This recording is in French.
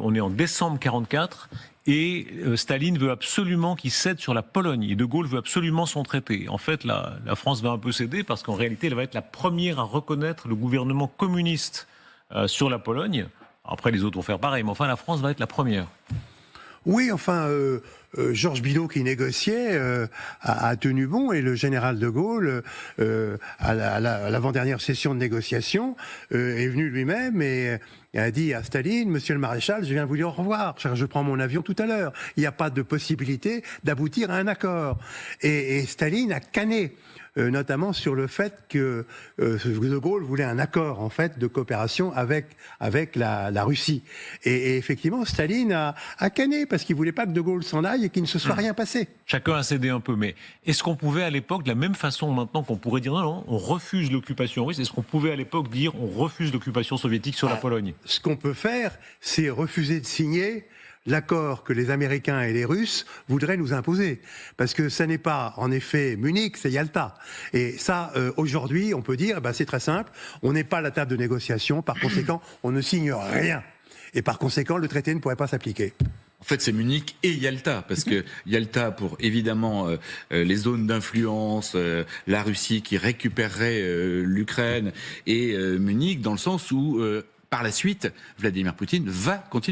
On est en décembre 1944 et Staline veut absolument qu'il cède sur la Pologne. Et De Gaulle veut absolument son traité. En fait, la France va un peu céder parce qu'en réalité, elle va être la première à reconnaître le gouvernement communiste sur la Pologne. Après, les autres vont faire pareil, mais enfin, la France va être la première. Oui, enfin, Georges Bidault qui négociait a tenu bon, et le général de Gaulle, à l'avant-dernière session de négociation, est venu lui-même et a dit à Staline: Monsieur le maréchal, je viens vous dire au revoir, je prends mon avion tout à l'heure. Il n'y a pas de possibilité d'aboutir à un accord. Et Staline a canné. Notamment sur le fait que De Gaulle voulait un accord en fait de coopération avec la Russie. Et effectivement, Staline a canné parce qu'il voulait pas que De Gaulle s'en aille et qu'il ne se soit rien passé. Chacun a cédé un peu, mais est-ce qu'on pouvait à l'époque, de la même façon maintenant qu'on pourrait dire non, on refuse l'occupation russe, est-ce qu'on pouvait à l'époque dire on refuse l'occupation soviétique sur la Pologne? Ce qu'on peut faire, c'est refuser de signer l'accord que les Américains et les Russes voudraient nous imposer. Parce que ça n'est pas, en effet, Munich, c'est Yalta. Et ça, aujourd'hui, on peut dire, c'est très simple, on n'est pas à la table de négociation, par conséquent, on ne signe rien. Et par conséquent, le traité ne pourrait pas s'appliquer. En fait, c'est Munich et Yalta, parce que Yalta pour évidemment les zones d'influence, la Russie qui récupérerait l'Ukraine, et Munich dans le sens où par la suite, Vladimir Poutine va continuer.